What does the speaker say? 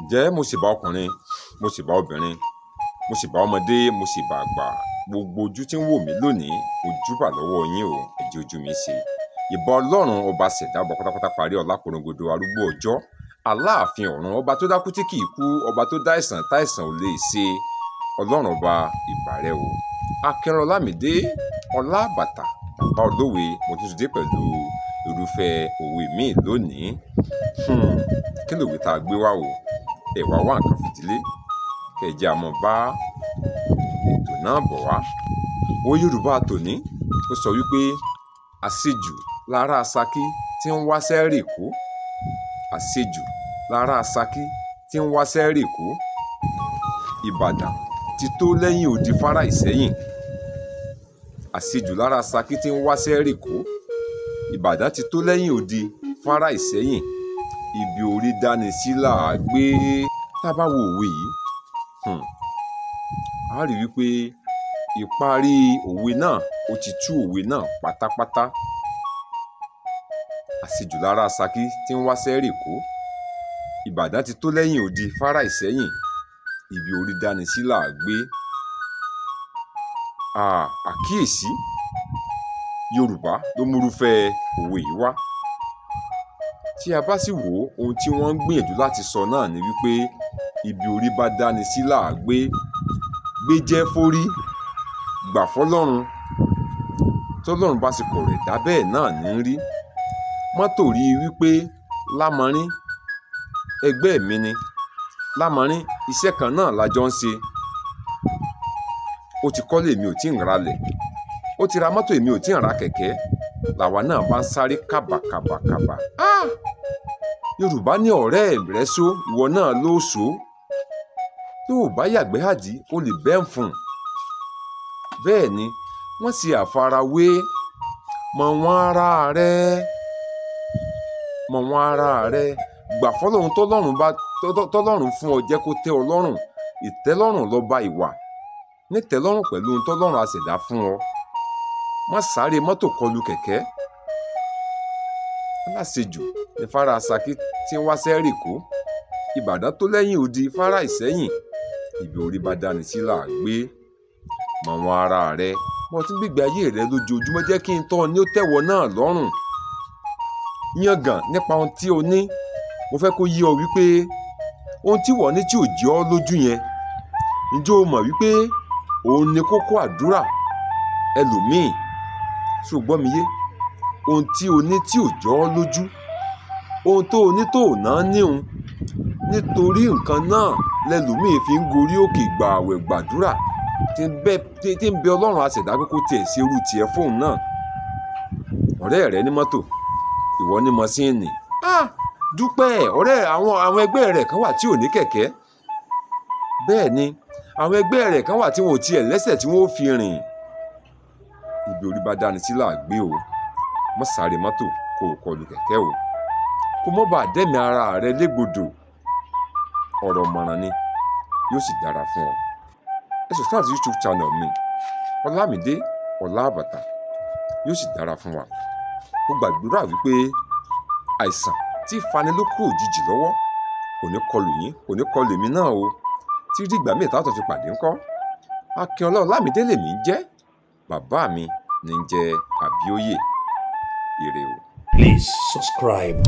Ǹjẹ́ mo sì bá ọkùnrin, mo sì bá obìnrin, mo sì bá ọmọdé, mo sì bá àgbà, gbogbo ojú tí ń wò mí lónìí, ojúbà lọ́wọ́ yín o, ẹ jẹ́ ojú mi ṣe. Ìbà Ọlọ́run ọba ṣẹ̀dá ọba pátápátá parí ọlá porongodo arúgbó ọjọ́, Aláàfin ọ̀run, ọba tó dákú tí kì í kú, ọba tó dá àìsàn táìsàn ò lè ṣe. Ọlọ́run ọba, ìbà rẹ o. Akínọlá Ọlámídé Ọlábàtà, bàbá olówe, mo tún ti dé pẹ̀lú irúfẹ́ òwe míì lónìí. Kí lòwe tá a gbé wá o? Ẹ wá wá nǹkan fìdílé kẹjẹ àmọ́ bá ètò náà bọ̀ wá. Òwe Yorùbá tòní ó sọ wípé àṣejù lára Ṣakí tí ń wáṣẹ́ rèkó, àṣejù lára Ṣakí tí ń wáṣẹ́ rèkó. Ìbàdàn ti tó lẹ́yìn odi fárá Ìṣẹ́yìn. Àṣejù lára Ṣakí tí ń wáṣẹ́ rèkó. Ìbàdàn ti tó lẹ́yìn odi fárá Ìṣẹ́yìn. Ibi orí dání sí là á gbé. Tá a bá wo òwe yìí, a rí wípé ìparí òwe náà ó ti tú òwe náà pátápátá. Àṣejù lára Ṣakí tí ń wáṣẹ́ rèkó. Ìbàdàn ti tó lẹ́yìn odi fárá Ìṣẹ́yìn. Ibi orí dání sí là á gbé. Àkíyèsí Yorùbá ló múrúfẹ́ òwe yìí wá. Tí a bá sì wò ohun tí wọ́n ń gbìyànjú láti sọ náà ni wípé ibi orí bá dání sí là á gbé. Gbé jẹ́ fórí, gbà fọ́lọ́run. Tọ́lọ́run bá sì kọ̀ rẹ̀ dá bẹ́ẹ̀ náà ní rí. Mọ́tò rí wípé lámọrin ẹgbẹ́ mi ni, lámọrin iṣẹ́ kan náà la jọ ń ṣe. Ó ti kọ́lé mi ò tí ń ralẹ̀, ó ti ra mọ́tò èmi ò tí ń ra kẹ̀kẹ́, làwa náà bá ń sáré kàbàkàbàkàbà. Yorùbá ní ọ̀rẹ́ rẹ só, ìwọ náà ló só. Tó o bá yàgbẹ́ àdí, o lè bẹ́ ń fún. Bẹ́ẹ̀ ni wọ́n ṣe àfarawé. Mọ̀ wọ́n ara rẹ, mọ̀ wọ́n ara rẹ. Gbà fọ́lọ́run tọ́lọ́run fún ọ jẹ́ kó tẹ́ ọ lọ́rùn. Ìtẹ́lọ́rùn lọ́ba ìwà. Nítẹ́lọ́rùn pẹ̀lú ohun tọ́lọ́run aṣẹ̀dá fún ọ. Má sáré mọ́tò kọlù kẹ̀kẹ́. Aláṣejù ní fárá Ṣakí tí ń wáṣẹ́ rèkó. Ìbàdàn tó lẹ́yìn odi fárá Ìṣẹ́yìn. Ibi orí bá dání sí là á gbé. Mọ̀ wọ́n ara rẹ. Mo ti gbígbé ayé rẹ lójoojúmọ́, jẹ́ kí n tọ́ ọ ní ó tẹ̀wọ́ náà lọ́rùn. Yangàn nípa ohun tí o ní. Mo fẹ́ kó yé ọ wípé ohun tí wọ́n ní tí ò jẹ́ ọ́ lójú yẹn, ǹjẹ́ o mọ̀ wípé òun ni kókó àdúrà ẹlòmíì? Ṣùgbọ́n mi yé, ohun tí o ní tí ò jọ ọ́ lójú, ohun tó o ní tó ò náà níhun, nítorí nǹkan náà lẹlòmíì fi ń gorí òkè gbà àwẹ̀ gbàdúrà tí ń bẹ Ọlọ́run aṣẹ̀dá pé kó tiẹ̀ ṣe irú tiẹ̀ fóun náà. Ọ̀rẹ́ rẹ ní mọ́tò, ìwọ ní mọ́síìnì. Dúpẹ́, ọ̀rẹ́ àwọn ẹgbẹ́ rẹ̀ kan wà tí ò ní kẹ̀kẹ́. Bẹ́ẹ̀ ni àwọn ẹgbẹ́ rẹ̀ kan wà tí wọn ò tiẹ̀ lẹ́sẹ̀ tí wọ́n ó fi rìn. Ibi orí bá dání sí là á gbé o. Má sáré mọ́tò kó o kọlù kẹ̀kẹ́ o. Kó mọ́ bá dẹ́mi ara rẹ légbodò. Ọ̀rọ̀ mọ̀ràn ni, yóò sì dára fún ọ. Ẹ subscribe sí YouTube channel mi, Ọlámídé Ọlábàtà, yóò sì dára fún wa. Mo gbàdúrà wípé àìsàn tí ìfanilókù òjijì lọ́wọ́ kò ní kọlù yín, kò ní kọlù èmi náà o. Tí rí ìgbà míì táwọn tó fi pàdé ńkọ́. Akínọlá Ọlámídé lèmi ń jẹ́, bàbá mi ní ń jẹ́ Àbíóyè. Ire o. Please subscribe.